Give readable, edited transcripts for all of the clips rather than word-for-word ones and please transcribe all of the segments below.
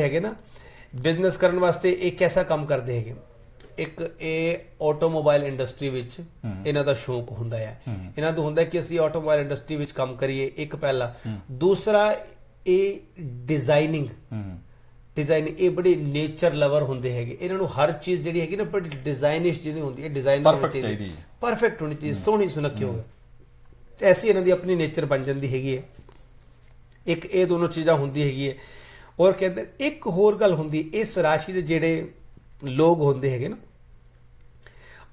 ਹੈਗੇ ਨਾ ਬਿਜ਼ਨਸ ਕਰਨ ਵਾਸਤੇ ਇੱਕ ਐਸਾ ਕੰਮ ਕਰਦੇ ਹੈਗੇ, ਇੱਕ ਇਹ ਆਟੋਮੋਬਾਈਲ ਇੰਡਸਟਰੀ ਵਿੱਚ ਇਹਨਾਂ ਦਾ ਸ਼ੌਕ ਹੁੰਦਾ ਹੈ, ਇਹਨਾਂ ਨੂੰ ਹੁੰਦਾ ਕਿ ਅਸੀਂ ਆਟੋਮੋਬਾਈਲ ਇੰਡਸਟਰੀ ਵਿੱਚ ਕੰਮ ਕਰੀਏ, ਇੱਕ ਪਹਿਲਾ। ਦੂਸਰਾ ਇਹ ਡਿਜ਼ਾਈਨਿੰਗ ਇਹ ਬੜੇ ਨੇਚਰ ਲਵਰ ਹੁੰਦੇ ਹੈਗੇ, ਇਹਨਾਂ ਨੂੰ ਹਰ ਚੀਜ਼ ਜਿਹੜੀ ਹੈਗੀ ਨਾ ਬੜੀ ਡਿਜ਼ਾਈਨਿਸ਼ ਜਿਹੜੀ ਹੁੰਦੀ ਹੈ, ਡਿਜ਼ਾਈਨਰ ਹੋਣੀ ਚਾਹੀਦੀ, ਪਰਫੈਕਟ ਹੋਣੀ ਚਾਹੀਦੀ, ਸੋਹਣੀ ਸੁਨੱਖੀ ਹੋਵੇ, ਐਸੀ ਇਹਨਾਂ ਦੀ ਆਪਣੀ ਨੇਚਰ ਬਣ ਜਾਂਦੀ ਹੈਗੀ ਹੈ। ਇੱਕ ਇਹ ਦੋਨੋਂ ਚੀਜ਼ਾਂ ਹੁੰਦੀ ਹੈਗੀ ਹੈ। ਔਰ ਕਹਿੰਦੇ ਇੱਕ ਹੋਰ ਗੱਲ ਹੁੰਦੀ, ਇਸ ਰਾਸ਼ੀ ਦੇ ਜਿਹੜੇ ਲੋਕ ਹੁੰਦੇ ਹੈਗੇ ਨਾ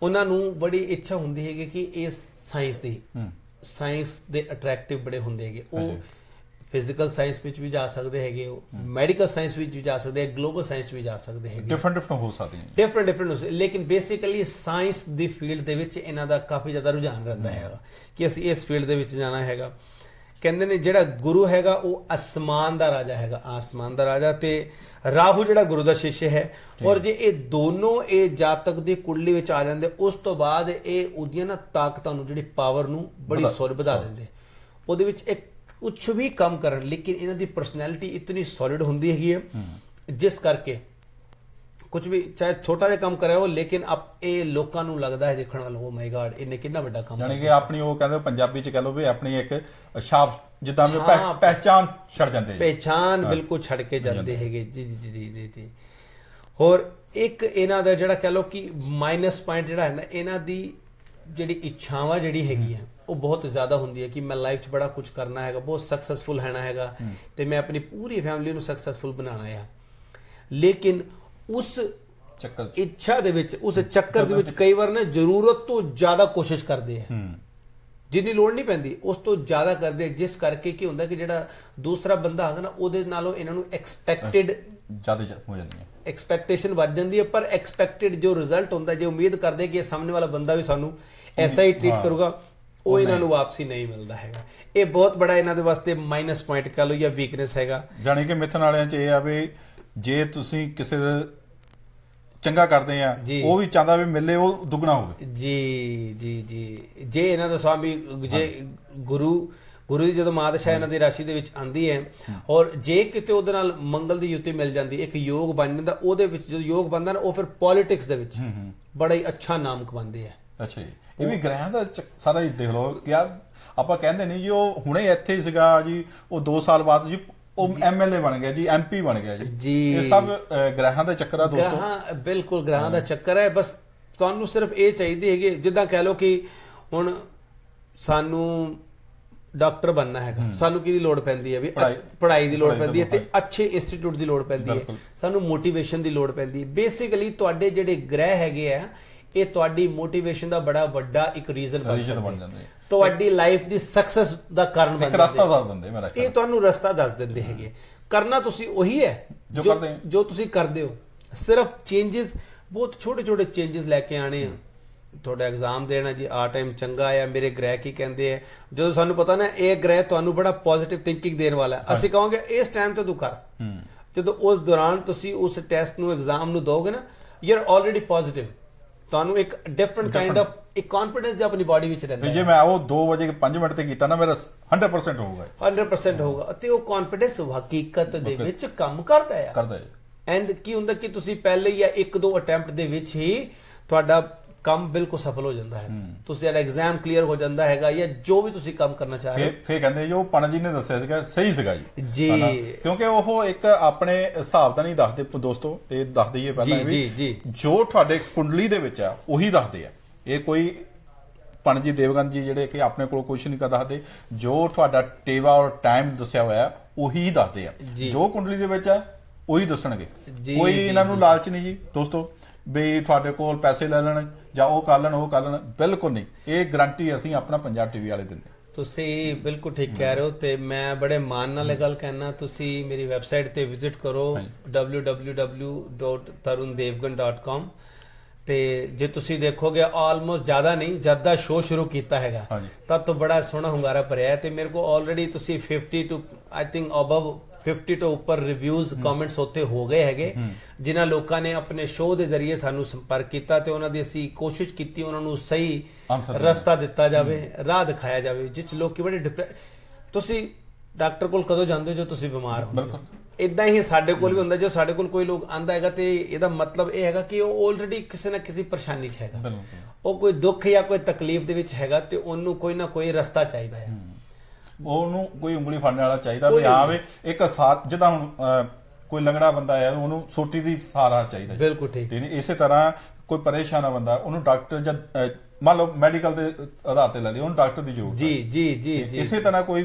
ਉਹਨਾਂ ਨੂੰ ਬੜੀ ਇੱਛਾ ਹੁੰਦੀ ਹੈਗੀ ਕਿ ਇਹ ਸਾਇੰਸ ਦੇ ਅਟਰੈਕਟਿਵ ਬੜੇ ਹੁੰਦੇ ਹੈਗੇ, ਉਹ ਫਿਜ਼ੀਕਲ ਸਾਇੰਸ ਵਿੱਚ ਵੀ ਜਾ ਸਕਦੇ ਹੈਗੇ, ਉਹ ਮੈਡੀਕਲ ਸਾਇੰਸ ਵਿੱਚ ਵੀ ਜਾ ਸਕਦੇ ਹੈ, ਗਲੋਬਲ ਸਾਇੰਸ ਵੀ ਜਾ ਸਕਦੇ ਹੈਗੇ, ਡਿਫਰੈਂਟ ਹੋ ਸਕਦੇ, ਲੇਕਿਨ ਬੇਸਿਕਲੀ ਸਾਇੰਸ ਦੀ ਫੀਲਡ ਦੇ ਵਿੱਚ ਇਹਨਾਂ ਦਾ ਕਾਫੀ ਜ਼ਿਆਦਾ ਰੁਝਾਨ ਰਹਿੰਦਾ ਹੈਗਾ ਕਿ ਅਸੀਂ ਇਸ ਫੀਲਡ ਦੇ ਵਿੱਚ ਜਾਣਾ ਹੈਗਾ। ਕਹਿੰਦੇ ਨੇ ਜਿਹੜਾ ਗੁਰੂ ਹੈਗਾ ਉਹ ਅਸਮਾਨ ਦਾ ਰਾਜਾ ਹੈਗਾ, ਆਸਮਾਨ ਦਾ ਰਾਜਾ, ਤੇ ਰਾਹੂ ਜਿਹੜਾ ਗੁਰੂ ਦਾ ਸ਼ਿਸ਼ ਹੈ। ਔਰ ਜੇ ਇਹ ਦੋਨੋਂ ਇਹ ਜਾਤਕ ਦੀ ਕੁੰਡਲੀ ਵਿੱਚ ਆ ਜਾਂਦੇ, ਉਸ ਤੋਂ ਬਾਅਦ ਇਹ ਉਹਦੀਆਂ ਨਾ ਤਾਕਤਾਂ ਨੂੰ ਜਿਹੜੀ ਪਾਵਰ ਨੂੰ ਬੜੀ ਸੋਲਿਡ ਵਧਾ ਦਿੰਦੇ, ਉਹਦੇ ਵਿੱਚ ਇੱਕ ਕੁਛ ਵੀ ਕੰਮ ਕਰਨ, ਲੇਕਿਨ ਇਹਨਾਂ ਦੀ ਪਰਸਨੈਲਿਟੀ ਇਤਨੀ ਸੋਲਿਡ ਹੁੰਦੀ ਹੈਗੀ ਹੈ ਜਿਸ ਕਰਕੇ ਕੁਝ ਵੀ ਚਾਹੇ ਛੋਟਾ ਜਿਹਾ ਕੰਮ ਕਰਿਆ ਹੋ, ਲੇਕਿਨ ਇਹ ਲੋਕਾਂ ਨੂੰ ਲੱਗਦਾ ਹੈ ਦੇਖਣ ਵਾਲਾ, ਓ ਮਾਈ ਗॉड ਇਹਨੇ ਕਿੰਨਾ ਵੱਡਾ ਕੰਮ ਯਾਨੀ ਕਿ ਆਪਣੀ ਉਹ ਕਹਿੰਦੇ ਪੰਜਾਬੀ ਚ ਕਹ ਲਓ ਵੀ ਆਪਣੀ ਇੱਕ ਛਾਪ ਜਿੱਦਾਂ ਪਹਿਚਾਨ ਛੱਡ ਜਾਂਦੇ, ਪਹਿਚਾਨ ਬਿਲਕੁਲ ਛੱਡ ਕੇ ਜਾਂਦੇ ਹੈਗੇ ਜੀ ਜੀ ਜੀ ਜੀ। ਹੋਰ ਇੱਕ ਇਹਨਾਂ ਦਾ ਜਿਹੜਾ ਕਹ ਲਓ ਕਿ ਮਾਈਨਸ ਪੁਆਇੰਟ ਜਿਹੜਾ ਹੈ ਨਾ, ਇਹਨਾਂ ਦੀ ਜਿਹੜੀ ਇੱਛਾਵਾਂ ਜਿਹੜੀ ਹੈਗੀ ਹੈ ਉਹ ਬਹੁਤ ਜ਼ਿਆਦਾ ਹੁੰਦੀ ਹੈ ਕਿ ਮੈਂ ਲਾਈਫ 'ਚ ਬੜਾ ਕੁਝ ਕਰਨਾ ਹੈਗਾ, ਬਹੁਤ ਸਕਸੈਸਫੁਲ ਹੋਣਾ ਹੈਗਾ ਤੇ ਮੈਂ ਆਪਣੀ ਪੂਰੀ ਫੈਮਿਲੀ ਨੂੰ ਸਕਸੈਸਫੁਲ ਬਣਾਉਣਾ ਹੈ, ਲੇਕਿਨ ਉਸ ਇੱਛਾ ਦੇ ਵਿੱਚ, ਉਸ ਚੱਕਰ ਦੇ ਵਿੱਚ ਕਈ ਵਾਰ ਨਾ ਜ਼ਰੂਰਤ ਤੋਂ ਜ਼ਿਆਦਾ ਕੋਸ਼ਿਸ਼ ਕਰਦੇ ਆ, ਜਿੰਨੀ ਲੋੜ ਨਹੀਂ ਪੈਂਦੀ ਉਸ ਤੋਂ ਜ਼ਿਆਦਾ ਕਰਦੇ, ਜਿਸ ਕਰਕੇ ਕੀ ਹੁੰਦਾ ਕਿ ਜਿਹੜਾ ਦੂਸਰਾ ਬੰਦਾ ਹੈਗਾ ਨਾ ਉਹਦੇ ਨਾਲੋਂ ਇਹਨਾਂ ਨੂੰ ਐਕਸਪੈਕਟਡ ਜ਼ਿਆਦਾ ਹੋ ਜਾਂਦੀ ਹੈ, ਐਕਸਪੈਕਟੇਸ਼ਨ ਵੱਧ ਜਾਂਦੀ ਹੈ, ਪਰ ਐਕਸਪੈਕਟਡ ਜੋ ਰਿਜ਼ਲਟ ਹੁੰਦਾ, ਜੇ ਉਮੀਦ ਕਰਦੇ ਕਿ ਸਾਹਮਣੇ ਵਾਲਾ ਬੰਦਾ ਵੀ ਸਾਨੂੰ ਐਸਾ ਹੀ ਟ੍ਰੀਟ ਕਰੂਗਾ, ਉਹ ਇਹਨਾਂ ਨੂੰ ਵਾਪਸੀ ਨਹੀਂ ਮਿਲਦਾ ਹੈਗਾ। ਇਹ ਬਹੁਤ ਬੜਾ ਇਹਨਾਂ ਦੇ ਵਾਸਤੇ ਮਾਈਨਸ ਪੁਆਇੰਟ ਕਹ ਲਓ ਜਾਂ ਵੀਕਨੈਸ ਹੈਗਾ। ਜਾਣੀ ਕਿ ਮਿਥਨ ਵਾਲਿਆਂ 'ਚ ਇਹ ਆ ਵੀ ਜੇ ਤੁਸੀਂ ਕਿਸੇ ਚੰਗਾ ਕਰਦੇ ਆ, ਉਹ ਵੀ ਚਾਹੁੰਦਾ ਵੀ ਮਿਲੇ ਉਹ ਦੁੱਗਣਾ ਹੋਵੇ ਜੀ ਜੀ ਜੀ। ਜੇ ਇਹਨਾਂ ਦਾ ਸਵਾਮੀ ਜੇ ਗੁਰੂ ਦੀ ਜਦੋਂ ਮਾਦਸ਼ਾ ਇਹਨਾਂ ਦੀ ਰਾਸ਼ੀ ਦੇ ਵਿੱਚ ਆਂਦੀ ਹੈ, ਔਰ ਜੇ ਕਿਤੇ ਉਹਦੇ ਨਾਲ ਮੰਗਲ ਦੀ ਯੁਤੀ ਮਿਲ ਜਾਂਦੀ, ਇੱਕ ਯੋਗ ਬਣ ਜਾਂਦਾ, ਉਹਦੇ ਵਿੱਚ ਜਦੋਂ ਯੋਗ ਬਣਦਾ ਨਾ ਉਹ ਫਿਰ ਪੋਲਿਟਿਕਸ ਦੇ ਵਿੱਚ ਬੜਾ ਹੀ ਅੱਛਾ ਨਾਮ ਕਮਾਉਂਦੇ ਆ। ਅੱਛਾ ਜੀ, ਇਹ ਵੀ ਗ੍ਰਹਿਆਂ ਦਾ ਸਾਰਾ ਹੀ ਦੇਖ ਲਓ ਕਿ ਯਾਰ ਆਪਾਂ ਕਹਿੰਦੇ ਨਹੀਂ ਜੀ ਉਹ ਹੁਣੇ ਇੱਥੇ ਹੀ ਸੀਗਾ ਜੀ, ਉਹ 2 ਸਾਲ ਬਾਅਦ ਜੀ ਉਹ ਐਮਐਲਏ ਬਣ ਗਿਆ ਜੀ, ਐਮਪੀ ਬਣ ਗਿਆ ਜੀ, ਇਹ ਸਭ ਗ੍ਰਹਿਾਂ ਦਾ ਚੱਕਰ ਆ ਦੋਸਤੋ। ਹਾਂ ਬਿਲਕੁਲ ਗ੍ਰਹਿਾਂ ਦਾ ਚੱਕਰ ਹੈ। ਬਸ ਤੁਹਾਨੂੰ ਸਿਰਫ ਇਹ ਚਾਹੀਦੀ ਹੈਗੀ, ਜਿੱਦਾਂ ਕਹਿ ਲਓ ਕਿ ਹੁਣ ਸਾਨੂੰ ਡਾਕਟਰ ਬਣਨਾ ਹੈਗਾ, ਸਾਨੂੰ ਕਿਹਦੀ ਲੋੜ ਪੈਂਦੀ ਹੈ ਵੀ ਪੜ੍ਹਾਈ ਦੀ ਲੋੜ ਪੈਂਦੀ ਹੈ ਤੇ ਅੱਛੇ ਇੰਸਟੀਚਿਊਟ ਦੀ ਲੋੜ ਪੈਂਦੀ ਹੈ, ਸਾਨੂੰ ਮੋਟੀਵੇਸ਼ਨ ਦੀ ਲੋੜ ਪੈਂਦੀ ਹੈ। ਬੇਸਿਕਲੀ ਤੁਹਾਡੇ ਜਿਹੜੇ ਗ੍ਰਹਿ ਹੈਗੇ ਆ ਇਹ ਤੁਹਾਡੀ ਮੋਟੀਵੇਸ਼ਨ ਦਾ ਬੜਾ ਵੱਡਾ ਇੱਕ ਰੀਜ਼ਨ ਬਣ ਜਾਂਦੇ, ਤੁਹਾਡੀ ਲਾਈਫ ਦੀ ਸਕਸੈਸ ਦਾ ਕਾਰਨ ਬਣ ਜਾਂਦੇ, ਇਹ ਤੁਹਾਨੂੰ ਰਸਤਾ ਦੱਸ ਦਿੰਦੇ ਹੈਗੇ। ਕਰਨਾ ਤੁਸੀਂ ਉਹੀ ਹੈ ਜੋ ਤੁਸੀਂ ਕਰਦੇ ਹੋ, ਸਿਰਫ ਚੇਂਜਸ ਬਹੁਤ ਛੋਟੇ ਛੋਟੇ ਚੇਂਜਸ ਲੈ ਕੇ ਆਣੇ ਆ। ਤੁਹਾਡਾ ਐਗਜ਼ਾਮ ਦੇਣਾ ਜੀ, ਆ ਟਾਈਮ ਚੰਗਾ ਆ, ਮੇਰੇ ਗ੍ਰਹਿ ਕੀ ਕਹਿੰਦੇ ਆ, ਜਦੋਂ ਸਾਨੂੰ ਪਤਾ ਨਾ ਇਹ ਗ੍ਰਹਿ ਤੁਹਾਨੂੰ ਬੜਾ ਪੋਜ਼ਿਟਿਵ ਥਿੰਕਿੰਗ ਦੇਣ ਵਾਲਾ ਹੈ, ਅਸੀਂ ਕਹਾਂਗੇ ਇਸ ਟਾਈਮ ਤੇ ਤੂੰ ਕਰ, ਜਦੋਂ ਉਸ ਦੌਰਾਨ ਤੁਸੀਂ ਉਸ ਟੈਸਟ ਨੂੰ ਐਗਜ਼ਾਮ ਨੂੰ ਦੋਗੇ ਨਾ, ਯੂ ਆਰ ਆਲਰੇਡੀ ਪੋਜ਼ਿਟਿਵ, ਤੁਹਾਨੂੰ ਇੱਕ ਡਿਫਰੈਂਟ ਕਾਈਂਡ ਆਫ ਇੱਕ ਕੌਨਫੀਡੈਂਸ ਜਿਹਾ ਆਪਣੀ ਬਾਡੀ ਵਿੱਚ ਰਹਿੰਦਾ ਹੈ। ਜੇ ਮੈਂ ਉਹ 2 ਵਜੇ 5 ਮਿੰਟ ਤੇ ਕੀਤਾ ਨਾ, ਮੇਰਾ 100% ਹੋਊਗਾ, 100% ਹੋਊਗਾ, ਤੇ ਉਹ ਕੌਨਫੀਡੈਂਸ ਹਕੀਕਤ ਦੇ ਵਿੱਚ ਕੰਮ ਕਰਦਾ ਹੈ। ਐਂਡ ਕੀ ਹੁੰਦਾ ਕਿ ਤੁਸੀਂ ਪਹਿਲੇ ਜਾਂ 1-2 ਅਟੈਂਪਟ ਦੇ ਵਿੱਚ ਹੀ ਤੁਹਾਡਾ ਕੰਮ ਬਿਲਕੁਲ ਸਫਲ ਹੋ ਜਾਂਦਾ ਹੈ, ਤੁਸੀਂ ਜਿਹੜਾ ਐਗਜ਼ਾਮ ਕਲੀਅਰ ਹੋ ਜਾਂਦਾ ਹੈਗਾ, ਜਾਂ ਜੋ ਵੀ ਤੁਸੀਂ ਕੰਮ ਕਰਨਾ ਚਾਹ ਰਹੇ ਹੋ। ਫੇਰ ਕਹਿੰਦੇ ਜੋ ਪਣ ਜੀ ਨੇ ਦੱਸਿਆ ਸੀਗਾ ਸਹੀ ਸੀਗਾ ਜੀ, ਕਿਉਂਕਿ ਉਹ ਇੱਕ ਆਪਣੇ ਹਿਸਾਬ ਦਾ ਨਹੀਂ ਦੱਸਦੇ ਦੋਸਤੋ, ਇਹ ਦੱਸ ਦਈਏ ਪਹਿਲਾਂ ਵੀ ਜੋ ਤੁਹਾਡੇ ਕੁੰਡਲੀ ਦੇ ਵਿੱਚ ਆ ਉਹੀ ਦੱਸਦੇ ਆ, ਇਹ ਕੋਈ ਪਣਜੀ ਦੇਵਗਨ ਜੀ ਜਿਹੜੇ ਕਿ ਆਪਣੇ ਕੋਲ ਕੁਝ ਨਹੀਂ ਦੱਸਦੇ, ਜੋ ਤੁਹਾਡਾ ਟੇਵਾ ਔਰ ਟਾਈਮ ਦੱਸਿਆ ਹੋਇਆ ਉਹੀ ਦੱਸਦੇ ਆ, ਜੋ ਕੁੰਡਲੀ ਦੇ ਵਿੱਚ ਆ ਉਹੀ ਦੱਸਣਗੇ, ਕੋਈ ਇਹਨਾਂ ਨੂੰ ਲਾਲਚ ਨਹੀਂ ਜੀ ਦੋਸਤੋ ਵੀ ਤੁਹਾਡੇ ਕੋਲ ਪੈਸੇ ਲੈ ਲੈਣ ਜਾਂ ਉਹ ਕਰ ਲੈਣ, ਬਿਲਕੁਲ ਨਹੀਂ, ਇਹ ਗਰੰਟੀ ਅਸੀਂ ਆਪਣਾ ਪੰਜਾਬ ਟੀਵੀ ਵਾਲੇ ਦਿੰਦੇ। ਤੁਸੀਂ ਬਿਲਕੁਲ ਠੀਕ ਕਹਿ ਰਹੇ ਹੋ, ਤੇ ਮੈਂ ਬੜੇ ਮਾਣ ਨਾਲ ਇਹ ਗੱਲ ਕਹਿਣਾ, ਤੁਸੀਂ ਮੇਰੀ ਵੈਬਸਾਈਟ ਤੇ ਵਿਜ਼ਿਟ ਕਰੋ www.tarundevgan.com, ਤੇ ਜੇ ਤੁਸੀਂ ਦੇਖੋਗੇ ਆਲਮੋਸਟ ਜ਼ਿਆਦਾ ਨਹੀਂ, ਜਦ ਦਾ ਸ਼ੋਅ ਸ਼ੁਰੂ ਕੀਤਾ ਹੈਗਾ ਤਦ ਤੋਂ ਬੜਾ ਸੋਹਣਾ ਹੁੰਗਾਰਾ ਭਰਿਆ, ਤੇ ਮੇਰੇ ਕੋ ਆਲਰੇਡੀ ਤੁਸੀਂ 50 to I think above 50 ਤੋਂ ਉੱਪਰ ਰਿਵਿਊਜ਼ ਕਮੈਂਟਸ ਉੱਤੇ ਹੋ ਗਏ ਹੈਗੇ, ਜਿਨ੍ਹਾਂ ਲੋਕਾਂ ਨੇ ਆਪਣੇ ਸ਼ੋਅ ਦੇ ਜ਼ਰੀਏ ਸਾਨੂੰ ਸੰਪਰਕ ਕੀਤਾ ਤੇ ਉਹਨਾਂ ਦੀ ਅਸੀਂ ਕੋਸ਼ਿਸ਼ ਕੀਤੀ ਉਹਨਾਂ ਨੂੰ ਸਹੀ ਰਸਤਾ ਦਿੱਤਾ ਜਾਵੇ, ਰਾਹ ਦਿਖਾਇਆ ਜਾਵੇ, ਜਿਸ ਲੋਕੀ ਬੜੇ ਤੁਸੀਂ ਡਾਕਟਰ ਕੋਲ ਕਦੋਂ ਜਾਂਦੇ ਹੋ ਜੋ ਤੁਸੀਂ ਬਿਮਾਰ ਹੋ, ਇਦਾਂ ਹੀ ਸਾਡੇ ਕੋਲ ਵੀ ਹੁੰਦਾ, ਜੋ ਸਾਡੇ ਕੋਲ ਕੋਈ ਲੋਕ ਆਂਦਾ ਹੈਗਾ ਤੇ ਇਹਦਾ ਮਤਲਬ ਇਹ ਹੈਗਾ ਕਿ ਉਹ ਆਲਰੇਡੀ ਕਿਸੇ ਨਾ ਕਿਸੇ ਪਰੇਸ਼ਾਨੀ 'ਚ ਹੈਗਾ, ਉਹ ਕੋਈ ਦੁੱਖ ਜਾਂ ਕੋਈ ਤਕਲੀਫ ਦੇ ਵਿੱਚ ਹੈਗਾ ਤੇ ਉਹਨੂੰ ਕੋਈ ਨਾ ਕੋਈ ਰਸਤਾ ਚਾਹੀਦਾ ਹੈ, ਉਹਨੂੰ ਕੋਈ ਉਂਗਲੀ ਫੜਨ ਵਾਲਾ ਚਾਹੀਦਾ ਵੀ ਹਾਂ ਵੇ ਇੱਕ ਸਾਥ। ਜਿੱਦਾਂ ਹੁਣ ਕੋਈ ਲੰਗੜਾ ਬੰਦਾ ਹੈ ਉਹਨੂੰ ਸੋਟੀ ਦੀ ਸਹਾਰਾ ਚਾਹੀਦਾ। ਬਿਲਕੁਲ ਠੀਕ। ਇਸੇ ਤਰ੍ਹਾਂ ਕੋਈ ਪਰੇਸ਼ਾਨ ਬੰਦਾ ਉਹਨੂੰ ਡਾਕਟਰ ਜਾਂ ਮੰਨ ਲਓ ਮੈਡੀਕਲ ਦੇ ਆਧਾਰ ਤੇ ਲੈ ਲਈ, ਉਹਨੂੰ ਡਾਕਟਰ ਦੀ ਜ਼ਰੂਰਤ ਜੀ ਜੀ ਜੀ। ਇਸੇ ਤਰ੍ਹਾਂ ਕੋਈ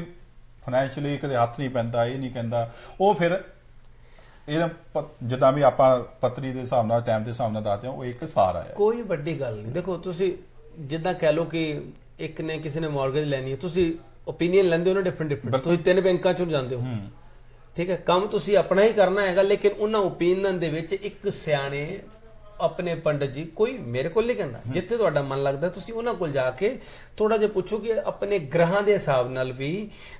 ਫਾਈਨੈਂਸ਼ੀਅਲੀ ਕਦੇ ਹੱਥ ਨਹੀਂ ਪੈਂਦਾ, ਇਹ ਨਹੀਂ ਕਹਿੰਦਾ, ਉਹ ਫਿਰ ਇਹਦਾ ਜਿੱਦਾਂ ਵੀ ਆਪਾਂ ਪੱਤਰੀ ਦੇ ਹਿਸਾਬ ਨਾਲ ਟਾਈਮ ਦੇ ਹਿਸਾਬ ਨਾਲ ਦੱਸਦੇ ਹਾਂ, ਉਹ ਇੱਕ ਸਹਾਰਾ ਹੈ। ਕੋਈ ਵੱਡੀ ਗੱਲ ਨਹੀਂ। ਦੇਖੋ ਤੁਸੀਂ ਜਿੱਦਾਂ ਕਹਿ ਲਓ ਕਿ ਇੱਕ ਨੇ ਕਿਸੇ ਨੇ ਮਾਰਗੇਜ ਲੈਣੀ ਹੈ, ਤੁਸੀਂ ਓਪੀਨੀਅਨ ਲੈਂਦੇ ਹੋ ਨਾ ਡਿਫਰੈਂਟ, ਤੁਸੀਂ 3 ਬੈਂਕਾਂ ਚੋਂ ਜਾਂਦੇ ਹੋ, ਠੀਕ ਹੈ, ਕੰਮ ਤੁਸੀਂ ਆਪਣਾ ਹੀ ਕਰਨਾ ਹੈਗਾ, ਲੇਕਿਨ ਉਹਨਾਂ ਓਪੀਨੀਅਨ ਦੇ ਵਿੱਚ ਇੱਕ ਸਿਆਣੇ ਆਪਣੇ ਪੰਡਤ ਜੀ, ਕੋਈ ਮੇਰੇ ਕੋਲ ਨਹੀਂ ਕਹਿੰਦਾ, ਜਿੱਥੇ ਤੁਹਾਡਾ ਮਨ ਲੱਗਦਾ ਤੁਸੀਂ ਉਹਨਾਂ ਕੋਲ ਜਾ ਕੇ ਥੋੜਾ ਜਿਹਾ ਪੁੱਛੋ ਕਿ ਆਪਣੇ ਗ੍ਰਹਾਂ ਦੇ ਹਿਸਾਬ ਨਾਲ ਵੀ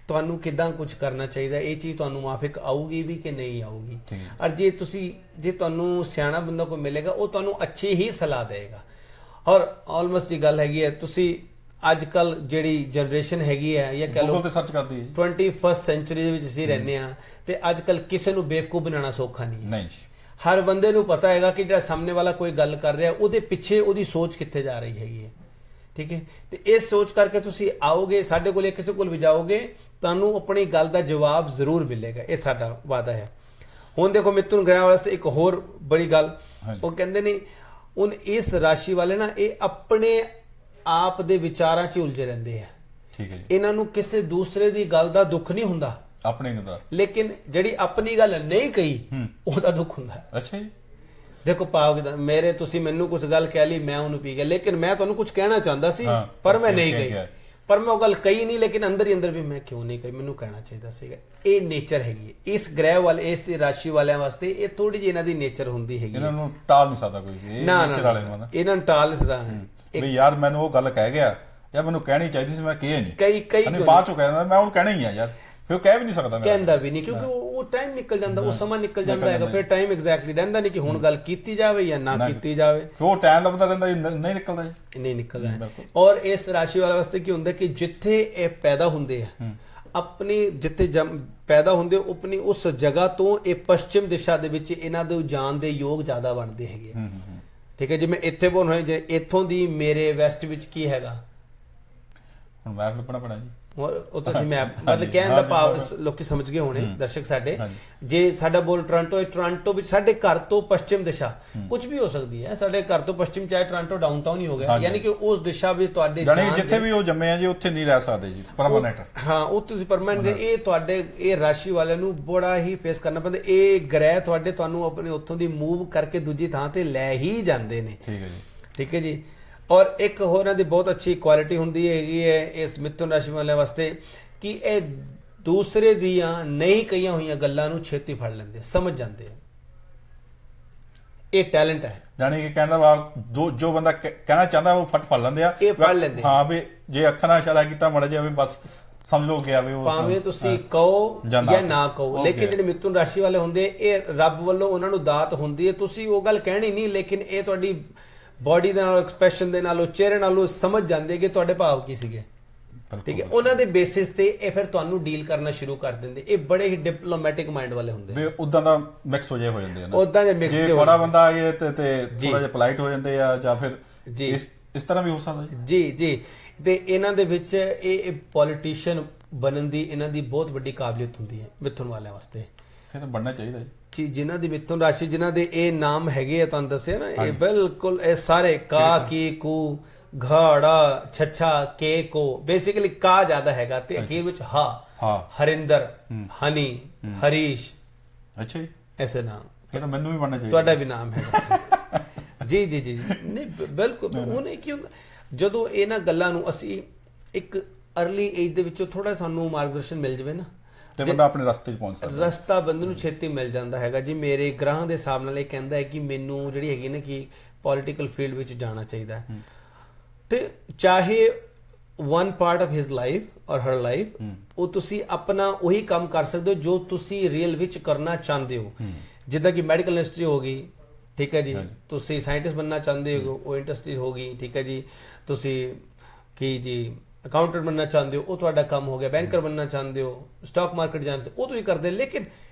ਤੁਹਾਨੂੰ ਕਿਦਾਂ ਕੁਝ ਕਰਨਾ ਚਾਹੀਦਾ, ਇਹ ਚੀਜ਼ ਤੁਹਾਨੂੰ ਮਾਫਿਕ ਆਊਗੀ ਵੀ ਕਿ ਨਹੀਂ ਆਊਗੀ। ਔਰ ਜੇ ਤੁਹਾਨੂੰ ਸਿਆਣਾ ਬੰਦਾ ਕੋਈ ਮਿਲੇਗਾ ਉਹ ਤੁਹਾਨੂੰ ਅੱਛੀ ਹੀ ਸਲਾਹ ਦੇਗਾ। ਔਰ ਆਲਮੋਸਟ ਇਹ ਗੱਲ ਹੈਗੀ ਹੈ, ਤੁਸੀਂ ਅੱਜ ਕੱਲ ਜਿਹੜੀ ਜਨਰੇਸ਼ਨ ਹੈਗੀ ਹੈ ਜਾਂ ਕਹ ਲਓ 21st ਸੈਂਚੁਰੀ ਦੇ ਵਿੱਚ ਅਸੀਂ ਰਹਿੰਦੇ ਆ, ਤੇ ਅੱਜ ਕੱਲ ਕਿਸੇ ਨੂੰ ਬੇਵਕੂਫ ਬਣਾਉਣਾ ਸੌਖਾ ਨਹੀਂ ਹੈ। ਹਰ ਬੰਦੇ ਨੂੰ ਪਤਾ ਹੈਗਾ ਕਿ ਜਿਹੜਾ ਸਾਹਮਣੇ ਵਾਲਾ ਕੋਈ ਗੱਲ ਕਰ ਰਿਹਾ ਉਹਦੇ ਪਿੱਛੇ ਉਹਦੀ ਸੋਚ ਕਿੱਥੇ ਜਾ ਰਹੀ ਹੈਗੀ ਹੈ, ਠੀਕ ਹੈ। ਤੇ ਇਸ ਸੋਚ ਕਰਕੇ ਤੁਸੀਂ ਆਓਗੇ ਸਾਡੇ ਕੋਲ ਜਾਂ ਕਿਸੇ ਕੋਲ ਵੀ ਜਾਓਗੇ, ਤੁਹਾਨੂੰ ਆਪਣੀ ਗੱਲ ਦਾ ਜਵਾਬ ਜ਼ਰੂਰ ਮਿਲੇਗਾ, ਇਹ ਸਾਡਾ ਵਾਅਦਾ ਹੈ। ਹੁਣ ਦੇਖੋ ਮਿਥੁਨ ਗ੍ਰਹਿ ਵਾਸਤੇ ਇੱਕ ਹੋਰ ਬੜੀ ਗੱਲ, ਉਹ ਕਹਿੰਦੇ ਨੇ ਹੁਣ ਇਸ ਰਾਸ਼ੀ ਵਾਲੇ ਨਾ ਇਹ ਆਪਣੇ ਆਪ ਦੇ ਵਿਚਾਰਾਂ 'ਚ ਉਲਝੇ ਰਹਿੰਦੇ ਆ, ਠੀਕ ਹੈ। ਇਹਨਾਂ ਨੂੰ ਕਿਸੇ ਦੂਸਰੇ ਦੀ ਗੱਲ ਦਾ ਦੁੱਖ ਨਹੀਂ ਹੁੰਦਾ, ਆਪਣੇ ਦਾ, ਲੇਕਿਨ ਜਿਹੜੀ ਆਪਣੀ ਗੱਲ ਨਹੀਂ ਕਹੀ ਉਹਦਾ ਦੁੱਖ ਹੁੰਦਾ। ਅੱਛਾ ਜੀ। ਦੇਖੋ ਪਾਓਗੇ ਮੇਰੇ ਤੁਸੀਂ ਮੈਨੂੰ ਕੁਝ ਗੱਲ ਕਹਿ ਲਈ, ਮੈਂ ਉਹਨੂੰ ਪੀ ਗਿਆ, ਲੇਕਿਨ ਮੈਂ ਤੁਹਾਨੂੰ ਕੁਝ ਕਹਿਣਾ ਚਾਹੁੰਦਾ ਸੀ ਪਰ ਮੈਂ ਨਹੀਂ ਕਹੀ, ਪਰ ਮੈਂ ਉਹ ਗੱਲ ਕਹੀ ਨਹੀਂ, ਲੇਕਿਨ ਅੰਦਰ ਹੀ ਅੰਦਰ ਵੀ ਮੈਂ ਕਿਉਂ ਨਹੀਂ ਕਹੀ, ਮੈਨੂੰ ਕਹਿਣਾ ਚਾਹੀਦਾ ਸੀਗਾ। ਇਹ ਨੇਚਰ ਹੈਗੀ ਹੈ ਇਸ ਗ੍ਰਹਿ ਵਾਲੇ, ਇਸ ਰਾਸ਼ੀ ਵਾਲਿਆਂ ਵਾਸਤੇ ਇਹ ਥੋੜੀ ਜਿਹੀ ਇਹਨਾਂ ਦੀ ਨੇਚਰ ਹੁੰਦੀ ਹੈਗੀ। ਇਹਨਾਂ ਨੂੰ ਟਾਲ ਨਹੀਂ ਸਕਦਾ ਕੋਈ ਵੀ, ਨੇਚਰ ਵਾਲੇ ਨੂੰ ਇਹਨਾਂ ਨੂੰ ਟਾਲ ਨਹੀਂ ਸਕਦਾ ਵੀ ਯਾਰ ਮੈਨੂੰ ਉਹ ਗੱਲ ਕਹਿ ਗਿਆ, ਯਾਰ ਮੈਨੂੰ ਕਹਿਣੀ ਚਾਹੀਦੀ ਸੀ, ਮੈਂ ਕਹੀ ਨਹੀਂ, ਕਈ ਬਾਅਦ ਚੋਂ ਕਹਿ ਦਿੰਦਾ ਮੈਂ ਉਹਨੂੰ ਕਹਿਣਾ ਹੀ ਆ ਯਾਰ, ਫਿਰ ਉਹ ਕਹਿ ਵੀ ਨਹੀਂ ਸਕਦਾ, ਕਹਿੰਦਾ ਵੀ ਨਹੀਂ, ਕਿਉਂਕਿ ਉਹ ਟਾਈਮ ਨਿਕਲ ਜਾਂਦਾ, ਉਹ ਸਮਾਂ ਨਿਕਲ ਜਾਂਦਾ ਹੈਗਾ, ਫਿਰ ਟਾਈਮ ਐਗਜ਼ੈਕਟਲੀ ਰਹਿੰਦਾ ਨਹੀਂ ਕਿ ਹੁਣ ਗੱਲ ਕੀਤੀ ਜਾਵੇ ਜਾਂ ਨਾ ਕੀਤੀ ਜਾਵੇ, ਉਹ ਟਾਈਮ ਲੱਭਦਾ ਰਹਿੰਦਾ, ਨਹੀਂ ਨਿਕਲਦਾ ਨਹੀਂ ਨਿਕਲਦਾ। ਔਰ ਇਸ ਰਾਸ਼ੀ ਵਾਲੇ ਵਾਸਤੇ ਕੀ ਹੁੰਦਾ ਕਿ ਜਿੱਥੇ ਇਹ ਪੈਦਾ ਹੁੰਦੇ ਆ, ਆਪਣੀ ਜਿੱਥੇ ਪੈਦਾ ਹੁੰਦੇ ਆਪਣੀ ਉਸ ਜਗ੍ਹਾ ਤੋਂ ਇਹ ਪੱਛਮ ਦਿਸ਼ਾ ਦੇ ਵਿੱਚ ਇਹਨਾਂ ਦੇ ਜਾਣ ਦੇ ਯੋਗ ਜ਼ਿਆਦਾ ਬਣਦੇ ਹੈਗੇ, ਠੀਕ ਹੈ। ਜਿਵੇਂ ਇੱਥੇ ਬੋਲ ਹੋਏ, ਜੇ ਇੱਥੋਂ ਦੀ ਮੇਰੇ ਵੈਸਟ ਵਿੱਚ ਕੀ ਹੈਗਾ, ਹੁਣ ਮੈਪ ਲੱਭਣਾ ਪੈਣਾ ਜੀ, ਉਹ ਤੁਸੀਂ ਮੈਪ ਮਤਲਬ ਕਹਿਣ ਦਾ ਭਾਵ ਲੋਕੀ ਸਮਝ ਗਏ ਹੋਣੇ ਦਰਸ਼ਕ ਸਾਡੇ। ਜੇ ਸਾਡਾ ਬੋਲ ਟੋਰਾਂਟੋ ਹੈ, ਟੋਰਾਂਟੋ ਵਿੱਚ ਸਾਡੇ ਘਰ ਤੋਂ ਪੱਛਮ ਦਿਸ਼ਾ ਕੁਝ ਵੀ ਹੋ ਸਕਦੀ ਹੈ, ਸਾਡੇ ਘਰ ਤੋਂ ਪੱਛਮ ਚਾਹੇ ਟੋਰਾਂਟੋ ਡਾਊਨਟਾਊਨ ਹੀ ਹੋ ਗਿਆ, ਯਾਨੀ ਕਿ ਉਸ ਦਿਸ਼ਾ ਵਿੱਚ ਤੁਹਾਡੇ ਜਿੱਥੇ ਵੀ ਉਹ ਜੰਮੇ ਆ ਜੀ ਉੱਥੇ ਨਹੀਂ ਰਹਿ ਸਕਦੇ ਜੀ, ਪਰਮਾਨੈਂਟ। ਹਾਂ ਉਹ ਤੁਸੀਂ ਪਰਮਾਨੈਂਟ, ਇਹ ਤੁਹਾਡੇ ਇਹ ਰਾਸ਼ੀ ਵਾਲਿਆਂ ਨੂੰ ਬੜਾ ਹੀ ਫੇਸ ਕਰਨਾ ਪੈਂਦਾ, ਇਹ ਗ੍ਰਹਿ ਤੁਹਾਡੇ ਤੁਹਾਨੂੰ ਆਪਣੇ ਉੱਥੋਂ ਦੀ ਮੂਵ ਕਰਕੇ ਦੂਜੀ ਥਾਂ ਤੇ ਲੈ ਹੀ ਜਾਂਦੇ ਨੇ, ਠੀਕ ਹੈ ਜੀ, ਠੀਕ ਹੈ ਜੀ। ਔਰ ਇੱਕ ਹੋਰ ਇਹਨਾਂ ਦੀ ਬਹੁਤ ਅੱਛੀ ਕੁਆਲਿਟੀ ਹੁੰਦੀ ਹੈਗੀ ਹੈ ਇਸ ਮਿਥੁਨ ਰਾਸ਼ੀ ਵਾਲਿਆਂ ਵਾਸਤੇ ਕਿ ਇਹ ਦੂਸਰੇ ਦੀਆਂ ਨਹੀਂ ਕਹੀਆਂ ਹੋਈਆਂ ਗੱਲਾਂ ਨੂੰ ਛੇਤੀ ਫੜ ਲੈਂਦੇ, ਸਮਝ ਜਾਂਦੇ, ਇਹ ਟੈਲੈਂਟ ਹੈ। ਜਾਨੀ ਕਿ ਕਹਿਣ ਦਾ ਭਾਵ ਜੋ ਬੰਦਾ ਕਹਿਣਾ ਚਾਹੁੰਦਾ ਉਹ ਫਟ ਫੜ ਲੈਂਦੇ ਆ, ਇਹ ਫੜ ਲੈਂਦੇ। ਹਾਂ ਵੀ ਜੇ ਅੱਖਾਂ ਨਾਲ ਇਸ਼ਾਰਾ ਕੀਤਾ ਮੜ ਜਾਵੇ ਬਸ ਸਮਝ ਲਓ ਗਿਆ ਵੀ ਉਹ ਭਾਵੇਂ ਤੁਸੀਂ ਕਹੋ ਜਾਂ ਨਾ ਕਹੋ, ਲੇਕਿਨ ਜਿਹੜੇ ਮਿਥੁਨ ਰਾਸ਼ੀ ਵਾਲੇ ਹੁੰਦੇ ਇਹ ਰੱਬ ਵੱਲੋਂ ਉਹਨਾਂ ਨੂੰ ਦਾਤ ਹੁੰਦੀ ਹੈ, ਤੁਸੀਂ ਉਹ ਗੱਲ ਕਹਿਣੀ ਨਹੀਂ, ਲੇਕਿਨ ਇਹ ਤੁਹਾਡੀ ਬੋਡੀ ਦੇ ਨਾਲ ਐਕਸਪ੍ਰੈਸ਼ਨ ਦੇ ਨਾਲ ਚਿਹਰੇ ਨਾਲ ਸਮਝ ਜਾਂਦੇ ਕਿ ਤੁਹਾਡੇ ਭਾਵ ਕੀ ਸੀਗੇ, ਠੀਕ ਹੈ। ਉਹਨਾਂ ਦੇ ਬੇਸਿਸ ਤੇ ਇਹ ਫਿਰ ਤੁਹਾਨੂੰ ਡੀਲ ਕਰਨਾ ਸ਼ੁਰੂ ਕਰ ਦਿੰਦੇ, ਇਹ ਬੜੇ ਹੀ ਡਿਪਲੋਮੈਟਿਕ ਮਾਈਂਡ ਵਾਲੇ ਹੁੰਦੇ ਵੀ ਉਦਾਂ ਦਾ ਮਿਕਸ ਹੋ ਜਾਂਦੇ ਆ ਨਾ, ਉਦਾਂ ਦੇ ਮਿਕਸ ਜੇ ਬੜਾ ਬੰਦਾ ਆ ਗਿਆ ਤੇ ਥੋੜਾ ਜਿਹਾ ਪੋਲਾਈਟ ਹੋ ਜਾਂਦੇ ਆ, ਜਾਂ ਫਿਰ ਇਸ ਤਰ੍ਹਾਂ ਵੀ ਹੋ ਸਕਦਾ ਜੀ ਜੀ। ਤੇ ਇਹਨਾਂ ਦੇ ਵਿੱਚ ਇਹ ਪੋਲੀਟੀਸ਼ੀਅਨ ਬਣਨ ਦੀ ਇਹਨਾਂ ਦੀ ਬਹੁਤ ਵੱਡੀ ਕਾਬਲੀਅਤ ਹੁੰਦੀ ਹੈ ਮਿਥੁਨ ਵਾਲਿਆਂ ਵਾਸਤੇ, ਫਿਰ ਤਾਂ ਬਣਨਾ ਚਾਹੀਦਾ ਜੀ। ਜਿਨ੍ਹਾਂ ਦੀ ਮਿਥੁਨ ਰਾਸ਼ੀ ਜਿਨ੍ਹਾਂ ਦੇ ਇਹ ਨਾਮ ਹੈਗੇ ਆ ਤੁਹਾਨੂੰ ਦੱਸਿਆ ਨਾ, ਇਹ ਬਿਲਕੁਲ ਇਹ ਸਾਰੇ ਕਾ ਕੀ ਕੂ ਘਾੜਾ ਛੱਛਾ ਕੇ ਕੋ, ਬੇਸਿਕਲੀ ਕਾ ਜ਼ਿਆਦਾ ਹੈਗਾ ਤੇ ਅਖੀਰ ਵਿੱਚ ਹਾ, ਹਰਿੰਦਰ, ਹਨੀ, ਹਰੀਸ਼, ਅੱਛਾ ਜੀ, ਐਸੇ ਨਾਮ। ਇਹ ਤਾਂ ਮੈਨੂੰ ਵੀ ਬਣਨਾ ਚਾਹੀਦਾ, ਤੁਹਾਡਾ ਵੀ ਨਾਮ ਹੈਗਾ ਜੀ ਜੀ ਜੀ। ਨਹੀਂ ਬਿਲਕੁਲ, ਉਹਨੇ ਕੀ ਹੁੰਦਾ ਜਦੋਂ ਇਹਨਾਂ ਗੱਲਾਂ ਨੂੰ ਅਸੀਂ ਇੱਕ ਅਰਲੀ ਏਜ ਦੇ ਵਿੱਚੋਂ ਥੋੜਾ ਸਾਨੂੰ ਮਾਰਗਦਰਸ਼ਨ ਮਿਲ ਜਾਵੇ ਨਾ, ਤੇ ਬੰਦਾ ਆਪਣੇ ਰਸਤੇ 'ਚ ਪਹੁੰਚ ਸਕਦਾ, ਰਸਤਾ ਬੰਦੇ ਨੂੰ ਛੇਤੀ ਮਿਲ ਜਾਂਦਾ ਹੈਗਾ ਜੀ। ਮੇਰੇ ਗ੍ਰਹਾਂ ਦੇ ਹਿਸਾਬ ਨਾਲ ਇਹ ਕਹਿੰਦਾ ਹੈ ਕਿ ਮੈਨੂੰ ਜਿਹੜੀ ਹੈਗੀ ਨਾ ਕਿ ਪੋਲੀਟੀਕਲ ਫੀਲਡ ਵਿੱਚ ਜਾਣਾ ਚਾਹੀਦਾ, ਤੇ ਚਾਹੇ one part of his life ਔਰ ਹਰ ਲਾਈਫ, ਉਹ ਤੁਸੀਂ ਆਪਣਾ ਉਹੀ ਕੰਮ ਕਰ ਸਕਦੇ ਹੋ ਜੋ ਤੁਸੀਂ ਰੀਅਲ ਵਿੱਚ ਕਰਨਾ ਚਾਹੁੰਦੇ ਹੋ, ਜਿੱਦਾਂ ਕਿ ਮੈਡੀਕਲ ਇੰਡਸਟਰੀ ਹੋ ਗਈ, ਠੀਕ ਹੈ ਜੀ, ਤੁਸੀਂ ਸਾਇੰਟਿਸਟ ਬਣਨਾ ਚਾਹੁੰਦੇ ਹੋ ਉਹ ਇੰਡਸਟਰੀ ਹੋ ਗਈ, ਠੀਕ ਹੈ ਜੀ, ਤੁਸੀਂ ਕੀ ਜੀ ਅਕਾਊਂਟੈਂਟ ਬਣਨਾ ਚਾਹੁੰਦੇ ਹੋ ਉਹ ਤੁਹਾਡਾ ਕੰਮ ਹੋ ਗਿਆ, ਬੈਂਕਰ ਬਣਨਾ ਚਾਹੁੰਦੇ ਹੋ, ਸਟਾਕ ਮਾਰਕੀਟ ਜਾਣਦੇ ਹੋ ਉਹ ਤੁਸੀਂ ਕਰਦੇ, ਲੇਕਿਨ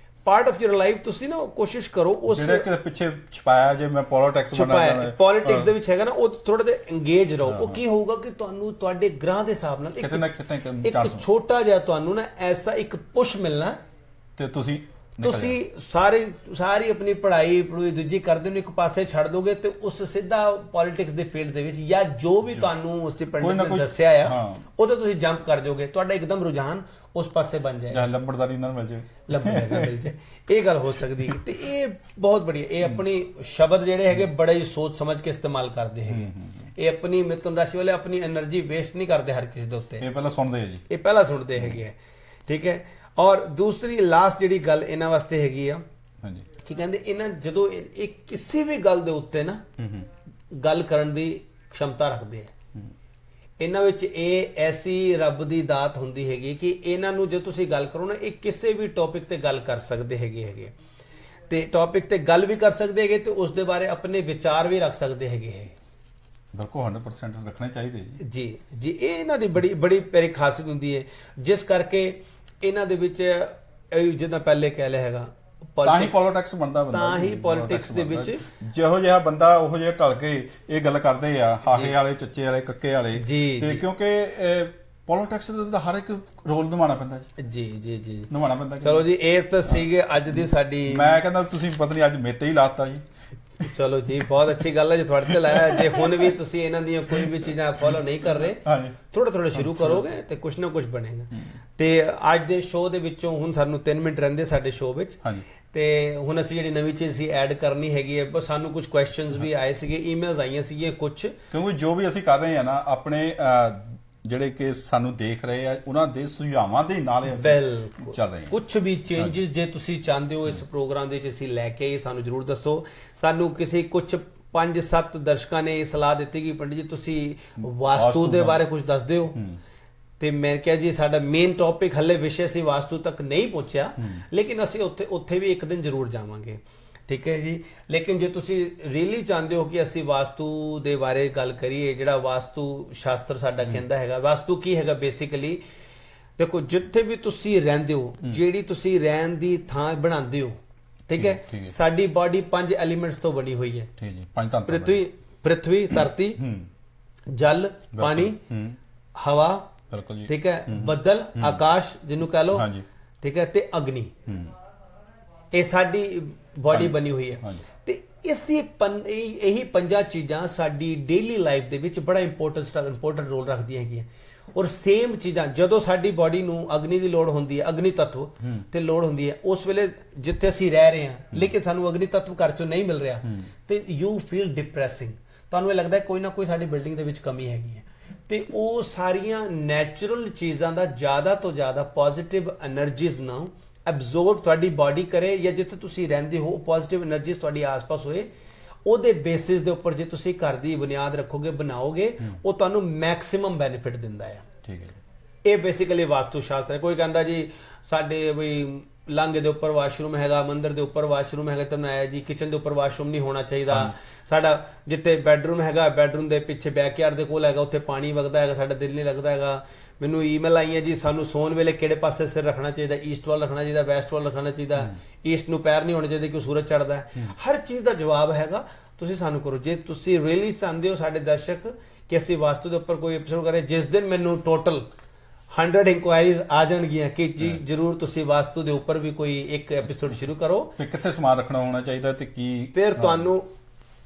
ਪਾਰਟ ਆਫ ਯੂਰ ਲਾਈਫ ਤੁਸੀਂ ਨਾ ਕੋਸ਼ਿਸ਼ ਕਰੋ ਉਸ ਜਿਹੜੇ ਕਿ ਪਿੱਛੇ ਛਪਾਇਆ ਜੇ ਮੈਂ ਪੋਲਿਟਿਕਸ ਬਣਨਾ ਚਾਹੁੰਦਾ ਪੋਲਿਟਿਕਸ ਦੇ ਵਿੱਚ ਹੈਗਾ ਨਾ ਉਹ ਥੋੜਾ ਜਿਹਾ ਇੰਗੇਜ ਰਹੋ। ਉਹ ਕੀ ਹੋਊਗਾ ਕਿ ਤੁਹਾਨੂੰ ਤੁਹਾਡੇ ਗ੍ਰਹਿ ਦੇ ਹਿਸਾਬ ਨਾਲ ਇੱਕ ਛੋਟਾ ਜਿਹਾ ਤੁਹਾਨੂੰ ਨਾ ਐਸਾ ਇੱਕ ਪੁਸ਼ ਮਿਲਣਾ ਤੇ ਤੁਸੀਂ ਸਾਰੀ ਆਪਣੀ ਪੜ੍ਹਾਈ ਦੂਜੀ ਕਰਦੇ ਨੂੰ ਇੱਕ ਪਾਸੇ ਛੱਡ ਦੋਗੇ ਤੇ ਉਸ ਸਿੱਧਾ ਪੋਲਿਟਿਕਸ ਦੇ ਫੀਲਡ ਦੇ ਵਿੱਚ ਜਾਂ ਜੋ ਵੀ ਤੁਹਾਨੂੰ ਉਸ ਦੇ ਪੰਡਿਤ ਨੇ ਦੱਸਿਆ ਆ ਉਹ ਤੇ ਤੁਸੀਂ ਜੰਪ ਕਰ ਜਾਓਗੇ। ਤੁਹਾਡਾ ਇੱਕਦਮ ਰੁਝਾਨ ਉਸ ਪਾਸੇ ਬਣ ਜਾਏਗਾ। ਲੰਬੜਦਾਰੀ ਨਾਲ ਮਿਲ ਜਾਏ ਇਹ ਗੱਲ ਹੋ ਸਕਦੀ ਹੈ। ਤੇ ਇਹ ਬਹੁਤ ਬੜੀਆ, ਇਹ ਆਪਣੀ ਸ਼ਬਦ ਜਿਹੜੇ ਹੈਗੇ ਬੜਾ ਹੀ ਸੋਚ ਸਮਝ ਕੇ ਇਸਤੇਮਾਲ ਕਰਦੇ ਹੈਗੇ। ਇਹ ਆਪਣੀ ਮਿਥੁਨ ਰਾਸ਼ੀ ਵਾਲੇ ਆਪਣੀ એનર્ਜੀ ਵੇਸਟ ਨਹੀਂ ਕਰਦੇ ਹਰ ਕਿਸੇ ਦੇ ਉੱਤੇ। ਇਹ ਪਹਿਲਾਂ ਸੁਣਦੇ ਹੈ ਜੀ, ਇਹ ਪਹਿਲਾਂ ਸੁਣਦੇ ਹੈਗੇ। ਠੀਕ ਹੈ। ਔਰ ਦੂਸਰੀ ਲਾਸਟ ਜਿਹੜੀ ਗੱਲ ਇਹਨਾਂ ਵਾਸਤੇ ਹੈਗੀ ਆ ਕੀ ਕਹਿੰਦੇ, ਇਹਨਾਂ ਜਦੋਂ ਇਹ ਕਿਸੇ ਵੀ ਗੱਲ ਦੇ ਉੱਤੇ ਨਾ ਗੱਲ ਕਰਨ ਦੀ ਖਮਤਾ ਰੱਖਦੇ ਆ, ਇਹਨਾਂ ਵਿੱਚ ਇਹ ਐਸੀ ਰੱਬ ਦੀ ਦਾਤ ਹੁੰਦੀ ਹੈਗੀ ਕਿ ਇਹਨਾਂ ਨੂੰ ਜੇ ਤੁਸੀਂ ਗੱਲ ਕਰੋ ਨਾ, ਇਹ ਕਿਸੇ ਵੀ ਟੌਪਿਕ ਤੇ ਗੱਲ ਕਰ ਸਕਦੇ ਹੈਗੇ ਤੇ ਟੌਪਿਕ ਤੇ ਗੱਲ ਵੀ ਕਰ ਸਕਦੇ ਹੈਗੇ ਤੇ ਉਸ ਦੇ ਬਾਰੇ ਆਪਣੇ ਵਿਚਾਰ ਵੀ ਰੱਖ ਸਕਦੇ ਹੈਗੇ। ਬਿਲਕੁਲ 100% ਰੱਖਣੇ ਚਾਹੀਦੇ ਜੀ ਜੀ। ਇਹ ਇਹਨਾਂ ਦੀ ਬੜੀ ਬੜੀ ਪਿਆਰੀ ਖਾਸੀਅਤ ਹੁੰਦੀ ਹੈ, ਜਿਸ ਕਰਕੇ ਇਹਨਾਂ ਦੇ ਵਿੱਚ ਜਿੱਦਾਂ ਪਹਿਲੇ ਕਹਿ ਲਿਆ ਹੈਗਾ ਤਾਂ ਹੀ ਪੋਲਿਟਿਕਸ ਬਣਦਾ ਬੰਦਾ, ਤਾਂ ਹੀ ਪੋਲਿਟਿਕਸ ਦੇ ਵਿੱਚ ਜਿਹੋ ਜਿਹਾ ਬੰਦਾ ਉਹੋ ਜਿਹਾ ਢਲ ਕੇ ਇਹ ਗੱਲ ਕਰਦੇ ਆ, ਹਾਹੇ ਵਾਲੇ ਚੱਚੇ ਵਾਲੇ ਕੱਕੇ ਵਾਲੇ। ਤੇ ਕਿਉਂਕਿ ਪੋਲਿਟਿਕਸ ਦਾ ਹਰ ਇੱਕ ਰੋਲ ਨਿਭਾਉਣਾ ਪੈਂਦਾ ਜੀ ਜੀ ਜੀ ਨਿਭਾਉਣਾ ਪੈਂਦਾ। ਚਲੋ ਜੀ, ਇਹ ਤਾਂ ਸੀਗੇ ਅੱਜ ਦੀ ਸਾਡੀ, ਮੈਂ ਕਹਿੰਦਾ ਤੁਸੀਂ ਪਤਾ ਨਹੀਂ ਅੱਜ ਮੇਤੇ ਹੀ ਲਾਤਾ ਜੀ। ਚਲੋ ਜੀ, ਬਹੁਤ ਅੱਛੀ ਗੱਲ ਹੈ ਜੇ ਤੁਹਾਡੇ ਤੇ ਲਾਇਆ। ਜੇ ਹੁਣ ਵੀ ਤੁਸੀਂ ਇਹਨਾਂ ਦੀਆਂ ਕੋਈ ਵੀ ਚੀਜ਼ਾਂ ਫੋਲੋ ਨਹੀਂ ਕਰ ਰਹੇ, ਥੋੜਾ ਸ਼ੁਰੂ ਕਰੋਗੇ ਤੇ ਕੁਝ ਨਾ ਕੁਝ ਬਣੇਗਾ। ਤੇ ਅੱਜ ਦੇ ਸ਼ੋਅ ਦੇ ਵਿੱਚੋਂ ਹੁਣ ਸਾਨੂੰ 3 ਮਿੰਟ ਰਹਿੰਦੇ ਸਾਡੇ ਸ਼ੋਅ ਵਿੱਚ, ਤੇ ਹੁਣ ਅਸੀਂ ਜਿਹੜੀ ਨਵੀਂ ਚੀਜ਼ ਸੀ ਐਡ ਕਰਨੀ ਹੈਗੀ ਹੈ। ਬਸ ਸਾਨੂੰ ਕੁਝ ਕੁਐਸਚਨਸ ਵੀ ਆਏ ਸੀਗੇ, ਈਮੇਲਸ ਆਈਆਂ ਸੀਗੀਆਂ ਕੁਝ, ਕਿਉਂਕਿ ਜੋ ਵੀ ਅਸੀਂ ਕਰ ਰਹੇ ਹਾਂ ਨਾ ਆਪਣੇ ਜਿਹੜੇ ਕਿ ਸਾਨੂੰ ਦੇਖ ਰਹੇ ਆ ਉਹਨਾਂ ਦੇ ਸੁਝਾਵਾਂ ਦੇ ਨਾਲ ਅਸੀਂ ਚੱਲ ਰਹੇ ਹਾਂ। ਕੁਝ ਵੀ ਚੇਂਜਸ ਜੇ ਤੁਸੀਂ ਚਾਹੁੰਦੇ ਹੋ ਇਸ ਪ੍ਰੋਗਰਾਮ ਦੇ ਵਿੱਚ ਅਸੀਂ ਲੈ ਕੇ ਆਈਏ, ਸਾਨੂੰ ਜ਼ਰੂਰ ਦੱਸੋ। ਸਾਨੂੰ ਕਿਸੇ ਕੁਝ 5-7 ਦਰਸ਼ਕਾਂ ਨੇ ਇਹ ਸਲਾਹ ਦਿੱਤੀ ਕਿ ਪੰਡਿਤ ਜੀ ਤੁਸੀਂ ਵਾਸਤੂ ਦੇ ਬਾਰੇ ਕੁਝ ਦੱਸ ਦਿਓ, ਤੇ ਮੈਂ ਕਿਹਾ ਜੀ ਸਾਡਾ ਮੇਨ ਟੌਪਿਕ ਹੱਲੇ ਵਿਸ਼ੇ ਸੀ ਵਾਸਤੂ ਤੱਕ ਨਹੀਂ ਪਹੁੰਚਿਆ, ਲੇਕਿਨ ਅਸੀਂ ਉੱਥੇ ਵੀ ਇੱਕ ਦਿਨ ਜ਼ਰੂਰ ਜਾਵਾਂਗੇ। ਠੀਕ ਹੈ ਜੀ। ਲੇਕਿਨ ਜੇ ਤੁਸੀਂ ਰੀਅਲੀ ਚਾਹੁੰਦੇ ਹੋ ਕਿ ਅਸੀਂ ਵਾਸਤੂ ਦੇ ਬਾਰੇ ਗੱਲ ਕਰੀਏ, ਜਿਹੜਾ ਵਾਸਤੂ ਸ਼ਾਸਤਰ ਸਾਡਾ ਕਹਿੰਦਾ ਹੈਗਾ, ਵਾਸਤੂ ਕੀ ਹੈਗਾ ਬੇਸਿਕਲੀ, ਦੇਖੋ ਜਿੱਥੇ ਵੀ ਤੁਸੀਂ ਰਹਿੰਦੇ ਹੋ, ਜਿਹੜੀ ਤੁਸੀਂ ਰਹਿਣ ਦੀ ਥਾਂ ਬਣਾਉਂਦੇ ਹੋ, ਠੀਕ ਹੈ, ਸਾਡੀ ਬਾਡੀ 5 ਐਲੀਮੈਂਟਸ ਤੋਂ ਬਣੀ ਹੋਈ ਹੈ। ਪ੍ਰਿਥਵੀ, ਧਰਤੀ, ਜਲ, ਪਾਣੀ, ਹਵਾ, ਠੀਕ ਹੈ, ਬੱਦਲ, ਆਕਾਸ਼ ਜਿਹਨੂੰ ਕਹ ਲੋ, ਠੀਕ ਹੈ, ਤੇ ਅਗਨੀ। ਇਹ ਸਾਡੀ ਬਾਡੀ ਬਣੀ ਹੋਈ ਹੈ। ਤੇ ਇਹੀ 5 ਚੀਜ਼ਾਂ ਸਾਡੀ ਡੇਲੀ ਲਾਈਫ ਦੇ ਵਿੱਚ ਬੜਾ ਇੰਪੋਰਟੈਂਟ ਰੋਲ ਰੱਖਦੀਆਂ ਹੈਗੀਆਂ। ਔਰ ਸੇਮ ਚੀਜ਼ਾਂ ਜਦੋਂ ਸਾਡੀ ਬਾਡੀ ਨੂੰ ਅਗਨੀ ਦੀ ਲੋੜ ਹੁੰਦੀ ਹੈ, ਅਗਨੀ ਤੱਤਵ ਤੇ ਲੋੜ ਹੁੰਦੀ ਹੈ, ਉਸ ਵੇਲੇ ਜਿੱਥੇ ਅਸੀਂ ਰਹਿ ਰਹੇ ਹਾਂ ਲੇਕਿਨ ਸਾਨੂੰ ਅਗਨੀ ਤੱਤਵ ਘਰ ਚੋਂ ਨਹੀਂ ਮਿਲ ਰਿਹਾ, ਤੇ ਯੂ ਫੀਲ ਡਿਪਰੈਸਿੰਗ। ਤੁਹਾਨੂੰ ਇਹ ਲੱਗਦਾ ਕੋਈ ਨਾ ਕੋਈ ਸਾਡੀ ਬਿਲਡਿੰਗ ਦੇ ਵਿੱਚ ਕਮੀ ਹੈਗੀ ਹੈ। ਤੇ ਉਹ ਸਾਰੀਆਂ ਨੈਚੁਰਲ ਚੀਜ਼ਾਂ ਦਾ ਜ਼ਿਆਦਾ ਤੋਂ ਜ਼ਿਆਦਾ ਪੋਜ਼ਿਟਿਵ એનર્ਜੀਜ਼ ਨੂੰ ਐਬਜ਼ੋਰਬ ਤੁਹਾਡੀ ਬਾਡੀ ਕਰੇ, ਜਾਂ ਜਿੱਥੇ ਤੁਸੀਂ ਰਹਿੰਦੇ ਹੋ ਪੋਜ਼ਿਟਿਵ એનર્ਜੀਜ਼ ਤੁਹਾਡੀ ਆਸ-ਪਾਸ ਹੋਏ, ਉਹਦੇ ਬੇਸਿਸ ਦੇ ਉੱਪਰ ਜੇ ਤੁਸੀਂ ਘਰ ਦੀ ਬੁਨਿਆਦ ਰੱਖੋਗੇ, ਬਣਾਓਗੇ, ਉਹ ਤੁਹਾਨੂੰ ਮੈਕਸਿਮਮ ਬੈਨੀਫਿਟ ਦਿੰਦਾ ਹੈ। ਠੀਕ ਹੈ। ਇਹ ਬੇਸਿਕਲੀ ਵਾਸਤੂ ਸ਼ਾਸਤਰ ਹੈ। ਕੋਈ ਕਹਿੰਦਾ ਜੀ ਸਾਡੇ ਬਈ ਲਾਂਘੇ ਦੇ ਉੱਪਰ ਵਾਸ਼ਰੂਮ ਹੈਗਾ, ਮੰਦਿਰ ਦੇ ਉੱਪਰ ਵਾਸ਼ਰੂਮ ਹੈਗਾ, ਤਾਂ ਮੈਂ ਜੀ ਕਿਚਨ ਦੇ ਉੱਪਰ ਵਾਸ਼ਰੂਮ ਨਹੀਂ ਹੋਣਾ ਚਾਹੀਦਾ। ਸਾਡਾ ਜਿੱਥੇ ਬੈਡਰੂਮ ਹੈਗਾ, ਬੈਡਰੂਮ ਦੇ ਪਿੱਛੇ ਬੈਕਯਾਰਡ ਦੇ ਕੋਲ ਹੈਗਾ, ਉੱਥੇ ਪਾਣੀ ਵਗਦਾ ਹੈਗਾ, ਸਾਡਾ ਦਿਲ ਨਹੀਂ ਲੱਗਦਾ ਹੈਗਾ। ਮੈਨੂੰ ਈਮੇਲ ਆਈਆਂ ਜੀ ਸਾਨੂੰ ਸੌਣ ਵੇਲੇ ਕਿਹੜੇ ਪਾਸੇ ਸਿਰ ਰੱਖਣਾ ਚਾਹੀਦਾ, ਈਸਟ ਵੱਲ ਰੱਖਣਾ ਚਾਹੀਦਾ, ਵੈਸਟ ਵੱਲ ਰੱਖਣਾ ਚਾਹੀਦਾ, ਈਸਟ ਨੂੰ ਪੈਰ ਨਹੀਂ ਹੋਣੇ ਚਾਹੀਦੇ ਕਿਉਂ ਸੂਰਜ ਚੜ੍ਹਦਾ ਹੈ। ਹਰ ਚੀਜ਼ ਦਾ ਜਵਾਬ ਹੈਗਾ, ਤੁਸੀਂ ਸਾਨੂੰ ਕਰੋ। ਜੇ ਤੁਸੀਂ ਰੀਅਲੀ ਚਾਹੁੰਦੇ ਹੋ ਸਾਡੇ ਦਰਸ਼ਕ ਕਿ ਅਸੀਂ ਵਾਸਤੂ ਦੇ ਉੱਪਰ ਕੋਈ ਐਪੀਸੋਡ ਕਰੇ, ਜਿਸ ਦਿਨ ਮੈਨੂੰ ਟੋਟਲ 100 ਇਨਕੁਆਇਰੀਜ਼ ਆ ਜਾਣਗੀਆਂ ਕਿ ਜੀ ਜ਼ਰੂਰ ਤੁਸੀਂ ਵਾਸਤੂ ਦੇ ਉੱਪਰ ਵੀ ਕੋਈ ਇੱਕ ਐਪੀਸੋਡ ਸ਼ੁਰੂ ਕਰੋ, ਕਿੱਥੇ ਸਮਾਨ ਰੱਖਣਾ ਹੋਣਾ ਚਾਹੀਦਾ ਤੇ ਕੀ, ਫਿਰ ਤੁਹਾਨੂੰ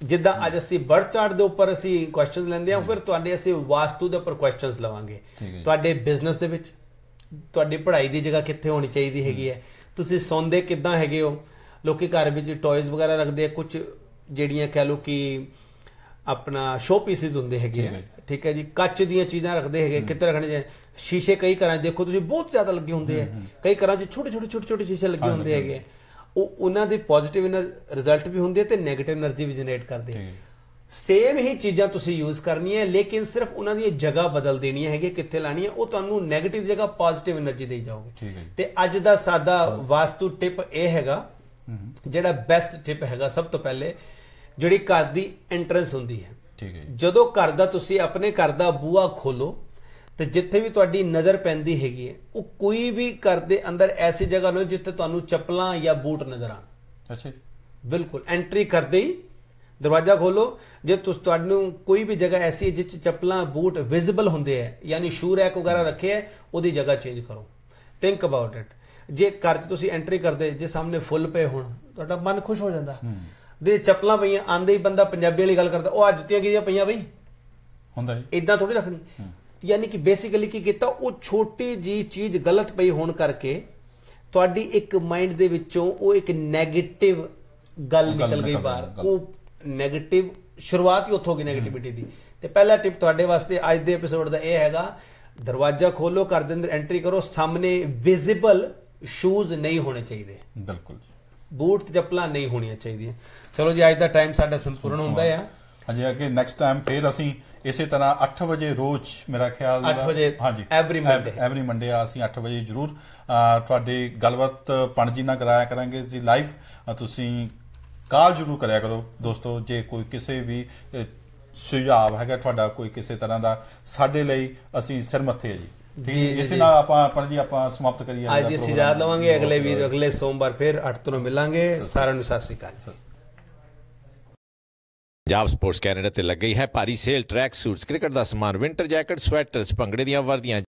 ਜਿੱਦਾਂ ਅੱਜ ਅਸੀਂ ਬਰਥ ਚਾਰਟ ਦੇ ਉੱਪਰ ਅਸੀਂ ਕੁਐਸਚਨਸ ਲੈਂਦੇ ਹਾਂ, ਫਿਰ ਤੁਹਾਡੇ ਅਸੀਂ ਵਾਸਤੂ ਦੇ ਉੱਪਰ ਕੁਐਸਚਨਸ ਲਵਾਂਗੇ। ਤੁਹਾਡੇ ਬਿਜ਼ਨਸ ਦੇ ਵਿੱਚ ਤੁਹਾਡੀ ਪੜ੍ਹਾਈ ਦੀ ਜਗ੍ਹਾ ਕਿੱਥੇ ਹੋਣੀ ਚਾਹੀਦੀ ਹੈਗੀ ਹੈ, ਤੁਸੀਂ ਸੌਂਦੇ ਕਿੱਦਾਂ ਹੈਗੇ ਹੋ। ਲੋਕੀ ਘਰ ਵਿੱਚ ਟੌਇਜ਼ ਵਗੈਰਾ ਰੱਖਦੇ ਆ, ਕੁਝ ਜਿਹੜੀਆਂ ਕਹਿ ਲਓ ਕਿ ਆਪਣਾ ਸ਼ੋ ਪੀਸਿਸ ਹੁੰਦੇ ਹੈਗੇ ਆ, ਠੀਕ ਹੈ ਜੀ, ਕੱਚ ਦੀਆਂ ਚੀਜ਼ਾਂ ਰੱਖਦੇ ਹੈਗੇ, ਕਿੱਥੇ ਰੱਖਣੇ ਚਾਹੀਦੇ। ਸ਼ੀਸ਼ੇ ਕਈ ਘਰਾਂ 'ਚ ਦੇਖੋ ਤੁਸੀਂ ਬਹੁਤ ਜ਼ਿਆਦਾ ਲੱਗੇ ਹੁੰਦੇ ਆ, ਕਈ ਘਰਾਂ 'ਚ ਛੋਟੇ ਸ਼ੀਸ਼ੇ ਲੱਗੇ ਹੁੰਦੇ ਹੈਗੇ। ਉਹਨਾਂ ਦੇ ਪੋਜ਼ਿਟਿਵ ਰਿਜ਼ਲਟ ਵੀ ਹੁੰਦੇ ਤੇ ਨੈਗੇਟਿਵ એનર્ਜੀ ਵੀ ਜਨਰੇਟ ਕਰਦੇ ਆ। ਸੇਮ ਹੀ ਚੀਜ਼ਾਂ ਤੁਸੀਂ ਯੂਜ਼ ਕਰਨੀਆਂ, ਲੇਕਿਨ ਸਿਰਫ ਉਹਨਾਂ ਦੀ ਜਗ੍ਹਾ ਬਦਲ ਦੇਣੀ ਹੈਗੀ, ਕਿੱਥੇ ਲਾਣੀ ਹੈ। ਉਹ ਤੁਹਾਨੂੰ ਨੈਗੇਟਿਵ ਜਗ੍ਹਾ ਪੋਜ਼ਿਟਿਵ એનર્ਜੀ ਦੇਈ ਜਾਓਗੇ। ਤੇ ਅੱਜ ਦਾ ਸਾਦਾ ਵਾਸਤੂ ਟਿਪ ਇਹ ਹੈਗਾ, ਜਿਹੜਾ ਬੈਸਟ ਟਿਪ ਹੈਗਾ, ਸਭ ਤੋਂ ਪਹਿਲੇ ਜਿਹੜੀ ਘਰ ਦੀ ਐਂਟਰੈਂਸ ਹੁੰਦੀ ਹੈ, ਜਦੋਂ ਘਰ ਦਾ ਤੁਸੀਂ ਆਪਣੇ ਘਰ ਦਾ ਬੂਹਾ ਖੋਲੋ ਤੇ ਜਿੱਥੇ ਵੀ ਤੁਹਾਡੀ ਨਜ਼ਰ ਪੈਂਦੀ ਹੈਗੀ ਹੈ ਉਹ ਕੋਈ ਵੀ ਘਰ ਦੇ ਅੰਦਰ ਐਸੀ ਜਗ੍ਹਾ ਲਓ ਜਿੱਥੇ ਤੁਹਾਨੂੰ ਚੱਪਲਾਂ ਜਾਂ ਬੂਟ ਨਜ਼ਰ ਆਣ। ਅੱਛਾ, ਬਿਲਕੁਲ ਐਂਟਰੀ ਕਰਦੇ ਹੀ ਦਰਵਾਜ਼ਾ ਖੋਲੋ, ਜੇ ਤੁਹਾਨੂੰ ਕੋਈ ਵੀ ਜਗ੍ਹਾ ਐਸੀ ਹੈ ਜਿਸ 'ਚ ਚੱਪਲਾਂ ਬੂਟ ਵਿਜ਼ੀਬਲ ਹੁੰਦੇ ਹੈ ਯਾਨੀ ਸ਼ੂ ਰੈਕ ਵਗੈਰਾ ਰੱਖੇ ਹੈ, ਉਹਦੀ ਜਗ੍ਹਾ ਚੇਂਜ ਕਰੋ। Think about it. ਜੇ ਘਰ 'ਚ ਤੁਸੀਂ ਐਂਟਰੀ ਕਰਦੇ ਜੇ ਸਾਹਮਣੇ ਫੁੱਲ ਪਏ ਹੋਣ ਤੁਹਾਡਾ ਮਨ ਖੁਸ਼ ਹੋ ਜਾਂਦਾ। ਦੇ ਚੱਪਲਾਂ ਪਈਆਂ ਆਂਦੇ ਹੀ ਬੰਦਾ ਪੰਜਾਬੀ ਵਾਲੀ ਗੱਲ ਕਰਦਾ, ਉਹ ਆ ਜੁੱਤੀਆਂ ਕਿਹਦੀਆਂ ਪਈਆਂ ਬਈ, ਹੁੰਦਾ ਜੀ ਇਦਾਂ ਥੋੜੀ ਰੱਖਣੀ। ਯਾਨੀ ਕਿ ਬੇਸਿਕਲੀ ਕੀ ਕੀਤਾ, ਉਹ ਛੋਟੀ ਜੀ ਚੀਜ਼ ਗਲਤ ਪਈ ਹੋਣ ਕਰਕੇ ਤੁਹਾਡੀ ਇੱਕ ਮਾਈਂਡ ਦੇ ਵਿੱਚੋਂ ਉਹ ਇੱਕ ਨੈਗੇਟਿਵ ਗੱਲ ਨਿਕਲ ਗਈ ਬਾਹਰ। ਉਹ ਨੈਗੇਟਿਵ ਸ਼ੁਰੂਆਤ ਹੀ ਉੱਥੋਂ ਗਈ ਨੈਗੇਟਿਵਿਟੀ ਦੀ। ਤੇ ਪਹਿਲਾ ਟਿਪ ਤੁਹਾਡੇ ਵਾਸਤੇ ਅੱਜ ਦੇ ਐਪੀਸੋਡ ਦਾ ਇਹ ਹੈਗਾ, ਦਰਵਾਜ਼ਾ ਖੋਲੋ, ਘਰ ਦੇ ਅੰਦਰ ਐਂਟਰੀ ਕਰੋ, ਸਾਹਮਣੇ ਵਿਜ਼ੀਬਲ ਸ਼ੂਜ਼ ਨਹੀਂ ਹੋਣੇ ਚਾਹੀਦੇ। ਬਿਲਕੁਲ, ਬੂਟ ਤੇ ਚੱਪਲਾਂ ਨਹੀਂ ਹੋਣੀਆਂ ਚਾਹੀਦੀਆਂ। ਚਲੋ ਜੀ, ਅੱਜ ਦਾ ਟਾਈਮ ਸਾਡਾ ਸੰਪੂਰਨ ਹੁੰਦਾ ਆ। ਹਾਂਜੀ, ਅੱਗੇ ਨੈਕਸਟ ਟਾਈਮ ਫੇਰ ਅਸੀਂ ਇਸੇ ਤਰ੍ਹਾਂ 8 ਵਜੇ ਰੋਜ਼, ਮੇਰਾ ਖਿਆਲ 8 ਵਜੇ, ਹਾਂਜੀ ਐਵਰੀ ਮੰਡੇ ਆ ਅਸੀਂ 8 ਵਜੇ ਜ਼ਰੂਰ ਤੁਹਾਡੀ ਗੱਲਬਾਤ ਪਣਜੀ ਨਾਲ ਕਰਾਇਆ ਕਰਾਂਗੇ ਜੀ ਲਾਈਵ। ਤੁਸੀਂ ਕਾਲ ਜ਼ਰੂਰ ਕਰਿਆ ਕਰੋ ਦੋਸਤੋ, ਜੇ ਕੋਈ ਕਿਸੇ ਵੀ ਸੁਝਾਅ ਹੈਗਾ ਤੁਹਾਡਾ ਕੋਈ ਕਿਸੇ ਤਰ੍ਹਾਂ ਦਾ, ਸਾਡੇ ਲਈ ਅਸੀਂ ਸਿਰ ਮੱਥੇ ਆ ਜੀ। ਜੀ ਇਸੇ ਨਾਲ ਆਪਾਂ ਸਮਾਪਤ ਕਰੀਏ ਅੱਜ ਦੀ ਇਜਾਜ਼ਤ ਲਵਾਂਗੇ। ਅਗਲੇ ਸੋਮਵਾਰ ਫਿਰ 8 ਤੋਂ ਮਿਲਾਂਗੇ। ਸਾਰਿਆਂ ਨੂੰ ਸਤਿ ਸ੍ਰੀ ਅਕਾਲ ਜੀ। ਪੰਜਾਬ ਸਪੋਰਟਸ ਕੈਨੇਡਾ ਤੇ ਲੱਗ ਗਈ ਹੈ ਭਾਰੀ ਸੇਲ। ਟਰੈਕ ਸੂਟਸ, ਕ੍ਰਿਕਟ ਦਾ ਸਮਾਨ, ਵਿੰਟਰ ਜੈਕਟ, ਸਵੈਟਰਸ, ਭੰਗੜੇ ਦੀਆਂ ਵਰਦੀਆਂ,